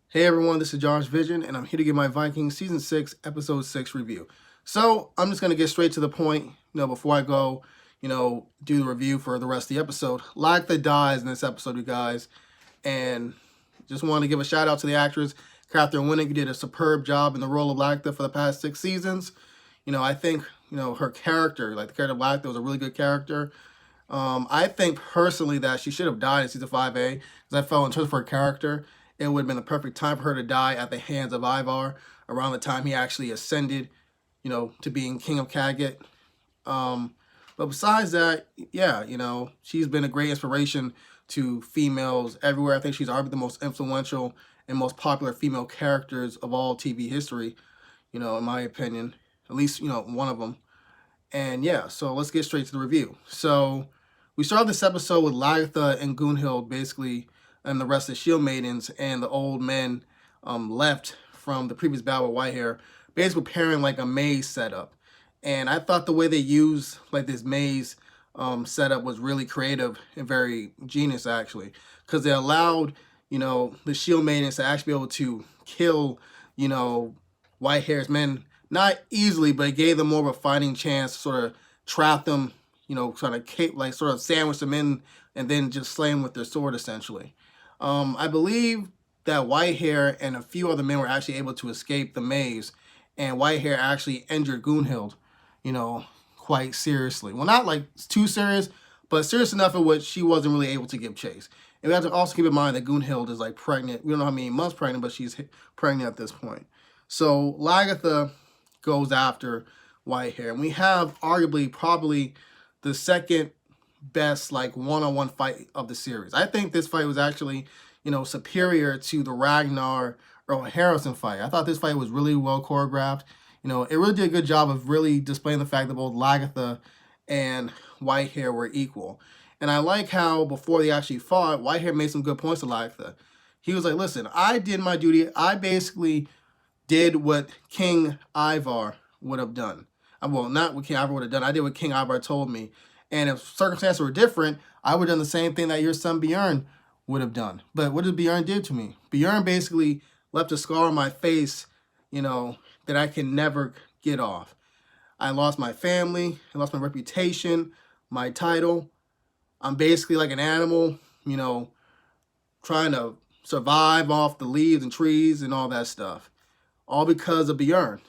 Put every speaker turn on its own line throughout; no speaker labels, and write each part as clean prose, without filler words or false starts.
Hey everyone, this is Josh Vision, and I'm here to give my Vikings Season 6, Episode 6 review. So, I'm just going to get straight to the point, before I go, do the review for the rest of the episode. Lagertha dies in this episode, you guys, and just want to give a shout out to the actress, Catherine Winnick, who did a superb job in the role of Lagertha for the past 6 seasons. I think, her character, like the character of Lagertha, was a really good character. I think personally that she should have died in Season 5A, because I felt in terms of her character, it would have been the perfect time for her to die at the hands of Ivar around the time he actually ascended, to being King of Caget. But besides that, yeah, she's been a great inspiration to females everywhere. I think she's arguably the most influential and most popular female characters of all TV history, in my opinion. At least, one of them. And yeah, so let's get straight to the review. So we start this episode with Lagertha and Gunhild basically and the rest of the Shield Maidens and the old men left from the previous battle with Whitehair, basically preparing like a maze setup. And I thought the way they used like this maze setup was really creative and very genius actually, because they allowed the Shield Maidens to actually be able to kill Whitehair's men, not easily, but it gave them more of a fighting chance to sort of trap them, sort of sandwich them in and then just slay them with their sword essentially. I believe that Whitehair and a few other men were actually able to escape the maze, and Whitehair actually injured Gunhild, quite seriously. Well, not like too serious, but serious enough in which she wasn't really able to give chase. And we have to also keep in mind that Gunhild is like pregnant. We don't know how many months pregnant, but she's pregnant at this point. So Lagertha goes after Whitehair, and we have arguably probably the second best like one-on-one fight of the series. I think this fight was actually, superior to the Ragnar Earl Harrison fight. I thought this fight was really well choreographed. It really did a good job of really displaying the fact that both Lagertha and Whitehair were equal. And I like how before they actually fought, Whitehair made some good points to Lagertha. He was like, listen, I did my duty. I basically did what King Ivar would have done. Well, not what King Ivar would have done. I did what King Ivar told me. And if circumstances were different, I would have done the same thing that your son Bjorn would have done. But what did Bjorn do to me? Bjorn basically left a scar on my face, that I can never get off. I lost my family. I lost my reputation, my title. I'm basically like an animal, trying to survive off the leaves and trees and all that stuff. All because of Bjorn.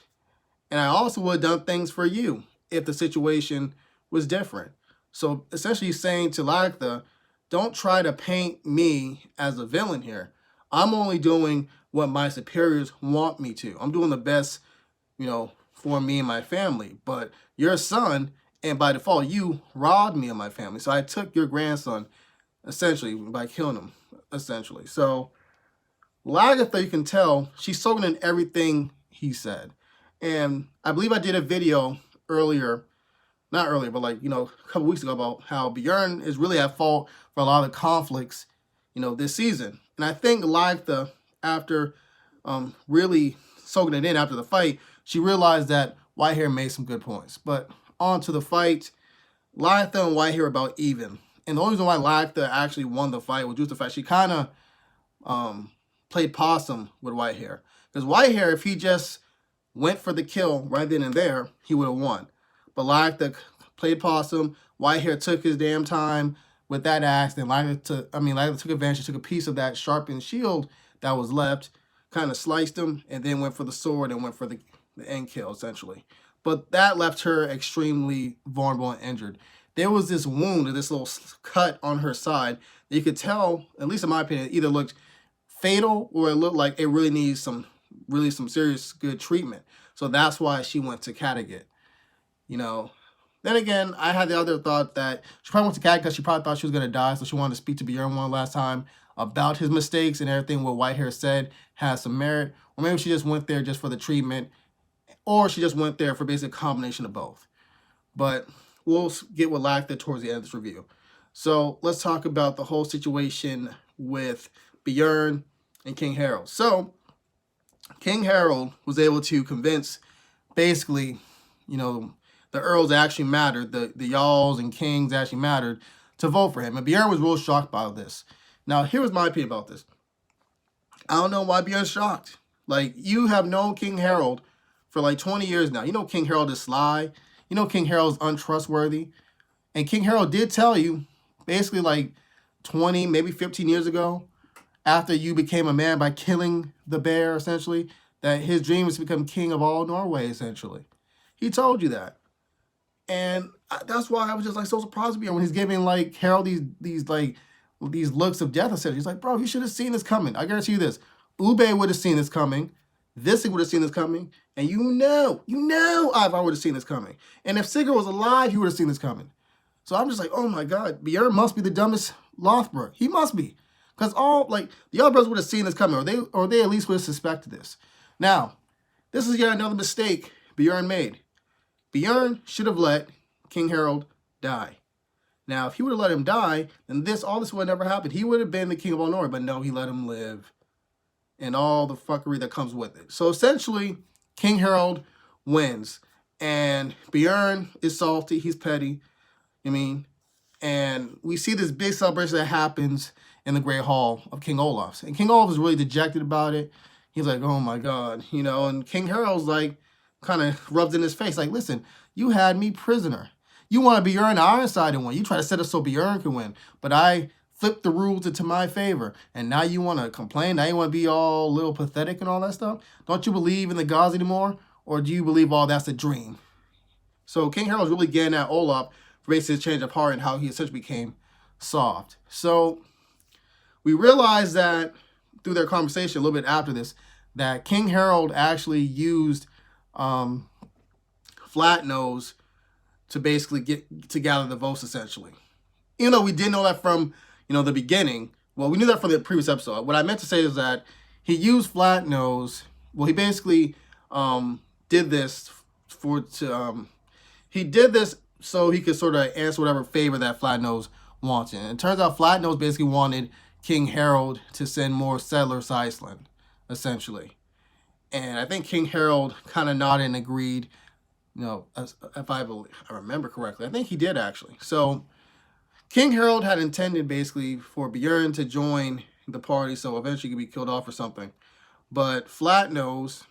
And I also would have done things for you if the situation was different. So essentially saying to Lagertha, don't try to paint me as a villain here. I'm only doing what my superiors want me to. I'm doing the best, for me and my family. But your son, and by default, you robbed me of my family. So I took your grandson, essentially, by killing him, essentially. So Lagertha, you can tell, she's soaking in everything he said. And I believe I did a video earlier, not earlier, but like, a couple weeks ago about how Bjorn is really at fault for a lot of conflicts, this season. And I think Lagertha, after really soaking it in after the fight, she realized that Whitehair made some good points. But on to the fight, Lagertha and Whitehair are about even. And the only reason why Lagertha actually won the fight was just the fact she kind of played possum with Whitehair. Because Whitehair, if he just went for the kill right then and there, he would have won. But Lagertha played possum. Whitehair took his damn time with that axe. Then Lagertha took advantage, took a piece of that sharpened shield that was left, kind of sliced him, and then went for the sword and went for the end kill, essentially. But that left her extremely vulnerable and injured. There was this wound, this little cut on her side that you could tell, at least in my opinion, it either looked fatal or it looked like it really needs some serious good treatment. So that's why she went to Kattegat. Then again, I had the other thought that she probably went to Kattegat because she probably thought she was going to die, so she wanted to speak to Bjorn one last time about his mistakes and everything what Whitehair said has some merit. Or maybe she just went there just for the treatment, or she just went there for basically a combination of both. But we'll get with Lagertha towards the end of this review. So let's talk about the whole situation with Bjorn and King Harold. So King Harold was able to convince basically, the earls actually mattered, the Jarls and kings actually mattered to vote for him. And Bjorn was real shocked by this. Now, here was my opinion about this. I don't know why Bjorn's shocked. Like, you have known King Harold for like 20 years now. You know King Harold is sly. You know King Harold's untrustworthy. And King Harold did tell you, basically like 20, maybe 15 years ago, after you became a man by killing the bear, essentially, that his dream was to become king of all Norway, essentially. He told you that. And that's why I was just like so surprised to be when he's giving like Harold these looks of death. Essentially, he's like, bro, you should have seen this coming. I guarantee you this: Ube would have seen this coming. This would have seen this coming, and you know, Ivar would have seen this coming. And if Sigurd was alive, he would have seen this coming. So I'm just like, oh my god, Bjorn must be the dumbest Lothbrok. He must be, because all like the other brothers would have seen this coming, or they at least would have suspected this. Now, this is yet another mistake Bjorn made. Bjorn should have let King Harold die. Now, if he would have let him die, then all this would have never happened. He would have been the king of all Norway, but no, he let him live. And all the fuckery that comes with it. So essentially, King Harold wins. And Bjorn is salty. He's petty. I mean, and we see this big celebration that happens in the Great Hall of King Olaf's. And King Olaf is really dejected about it. He's like, oh my god, you know, and King Harold's like, kind of rubs in his face, like, listen, you had me prisoner. You want to Bjorn the Ironsided one. You try to set us so Bjorn can win. But I flipped the rules into my favor. And now you want to complain? Now you want to be all a little pathetic and all that stuff? Don't you believe in the gods anymore? Or do you believe all that's a dream? So King Harold's really getting at Olaf for basically his change of heart and how he essentially became soft. So we realize that through their conversation a little bit after this, that King Harold actually used Flatnose to basically gather the votes, essentially. Even though we didn't know that from, the beginning. Well, we knew that from the previous episode. What I meant to say is that he used Flatnose. Well, he basically did this he did this so he could sort of answer whatever favor that Flatnose wanted. And it turns out Flatnose basically wanted King Harold to send more settlers to Iceland, essentially. And I think King Harold kind of nodded and agreed, if I remember correctly. I think he did, actually. So King Harold had intended basically for Bjorn to join the party, so eventually he could be killed off or something. But Flatnose,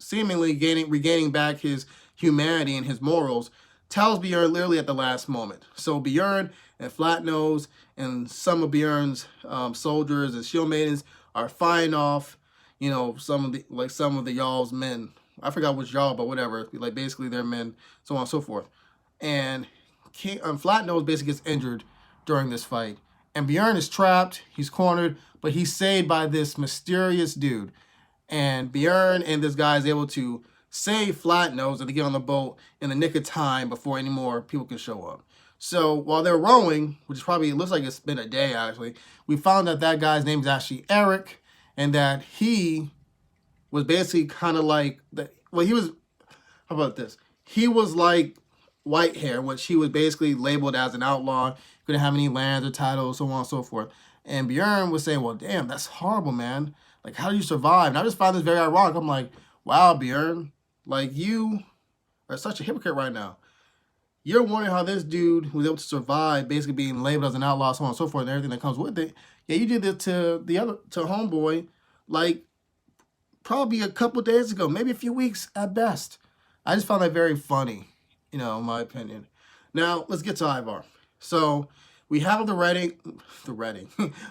seemingly regaining back his humanity and his morals, tells Bjorn literally at the last moment. So Bjorn and Flatnose and some of Bjorn's soldiers and shield maidens are fighting off some of the Jarl's men. I forgot which Jarl, but whatever. Like, basically their men, so on and so forth. And Flatnose basically gets injured during this fight. And Bjorn is trapped. He's cornered, but he's saved by this mysterious dude. And Bjorn and this guy is able to save Flatnose and to get on the boat in the nick of time before any more people can show up. So while they're rowing, which is probably, it looks like it's been a day actually, we found that guy's name is actually Eric. And that he was basically kind of like, how about this? He was like Whitehair, which he was basically labeled as an outlaw, couldn't have any lands or titles, so on and so forth. And Bjorn was saying, well, damn, that's horrible, man. Like, how do you survive? And I just found this very ironic. I'm like, wow, Bjorn, like, you are such a hypocrite right now. You're wondering how this dude was able to survive, basically being labeled as an outlaw, so on and so forth, and everything that comes with it. Yeah, you did it to homeboy, like, probably a couple days ago, maybe a few weeks at best. I just found that very funny, in my opinion. Now, let's get to Ivar. So, we have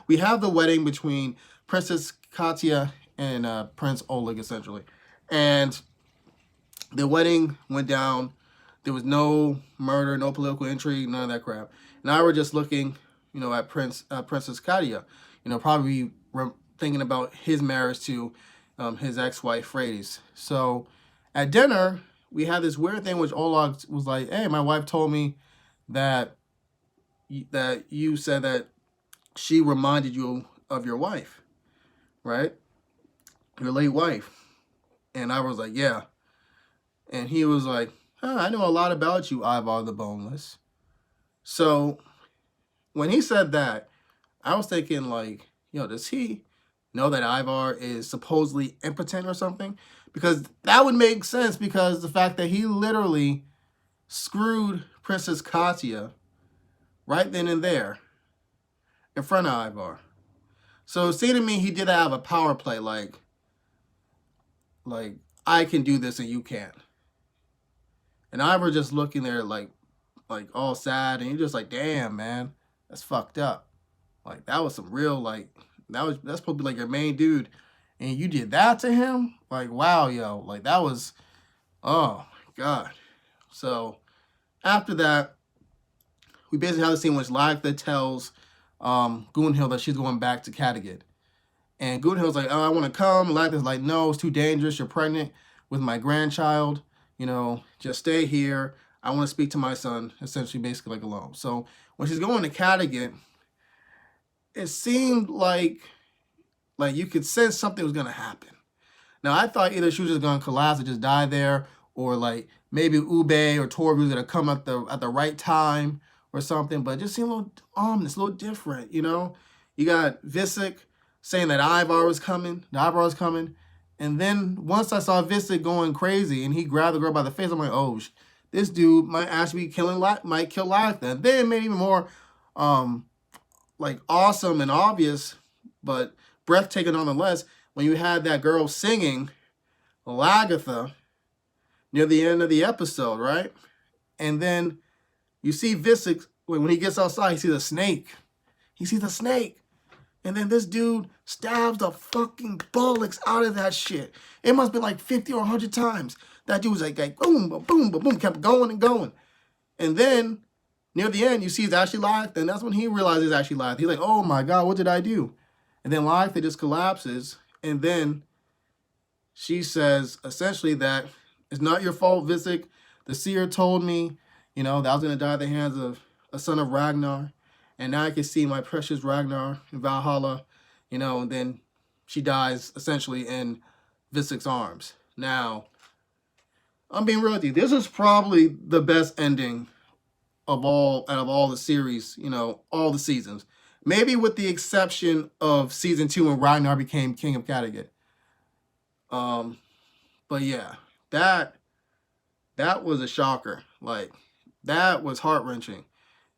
we have the wedding between Princess Katya and Prince Oleg, essentially. And the wedding went down. There was no murder, no political intrigue, none of that crap. And I were just looking, at Princess Katya, probably thinking about his marriage to his ex-wife, Freydis. So at dinner, we had this weird thing which Oleg was like, hey, my wife told me that you said that she reminded you of your wife, right? Your late wife. And I was like, yeah. And he was like, I know a lot about you, Ivar the Boneless. So when he said that, I was thinking like, does he know that Ivar is supposedly impotent or something? Because that would make sense, because the fact that he literally screwed Princess Katya right then and there in front of Ivar. So it seemed to me he did have a power play, like I can do this and you can't. And I were just looking there like all sad, and you're just like, damn, man, that's fucked up. Like that was some real like that's supposed to be like your main dude, and you did that to him. Like wow, yo, like that was oh my god. So after that, we basically have the scene which Lagertha tells Gunhild that she's going back to Kattegat. And Gunhild's like, oh, I want to come. Lagertha's like, no, it's too dangerous. You're pregnant with my grandchild. You know, just stay here. I want to speak to my son, essentially, basically like alone. So when she's going to Kattegat, it seemed like you could sense something was going to happen. Now, I thought either she was just going to collapse and just die there, or like maybe Ube or Torvi was going to come at the right time or something, but it just seemed a little ominous, a little different, you know? You got Visick saying that Ivar was coming, and then once I saw Visick going crazy and he grabbed the girl by the face, I'm like, oh, this dude might actually kill Lagertha. And then it made it even more like awesome and obvious, but breathtaking nonetheless, when you had that girl singing Lagertha near the end of the episode, right? And then you see Visick, when he gets outside, he sees a snake. And then this dude stabs the fucking bullocks out of that shit. It must be like 50 or 100 times. That dude was like boom, boom, boom, boom, kept going and going. And then, near the end, you see it's actually Lagertha, and that's when he realizes it's actually Lagertha. He's like, oh my god, what did I do? And then Lagertha just collapses, and then she says, essentially, that it's not your fault, Visick. The seer told me, you know, that I was going to die at the hands of a son of Ragnar. And now I can see my precious Ragnar in Valhalla, you know, and then she dies, essentially, in Visick's arms. Now, I'm being real with you. This is probably the best ending out of all the series, you know, all the seasons. Maybe with the exception of season 2 when Ragnar became king of Kattegat. But yeah, that was a shocker. Like, that was heart-wrenching.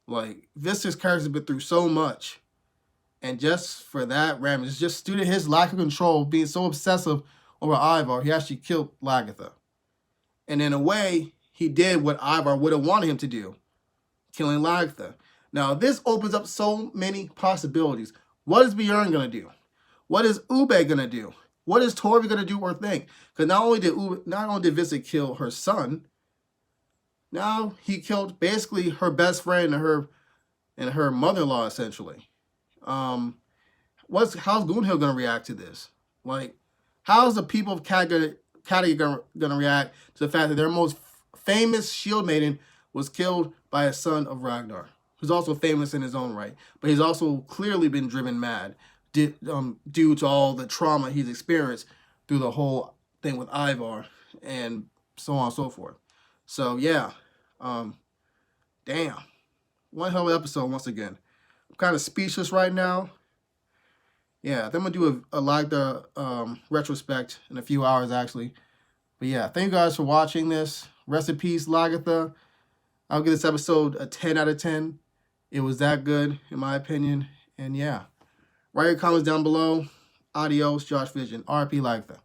Like, Visick's character's been through so much. And just for that, Ramage, just due to his lack of control, being so obsessive over Ivar, he actually killed Lagertha. And in a way, he did what Ivar would have wanted him to do, killing Lagertha. Now, this opens up so many possibilities. What is Bjorn going to do? What is Ube going to do? What is Torvi going to do or think? Because not only did Visick kill her son, now he killed basically her best friend and her mother-in-law, essentially. How's Gunhild going to react to this? Like, how's the people of Kattegat going to react to the fact that their most famous shield maiden was killed by a son of Ragnar, who's also famous in his own right, but he's also clearly been driven mad due to all the trauma he's experienced through the whole thing with Ivar and so on and so forth. So yeah, damn, one hell of an episode once again. I'm kind of speechless right now. Yeah, I think I'm gonna do a Lagertha retrospect in a few hours actually. But yeah, thank you guys for watching this. Rest in peace, Lagertha. I'll give this episode a 10 out of 10. It was that good, in my opinion. And yeah, write your comments down below. Adios, Josh Vision. RP Lagertha.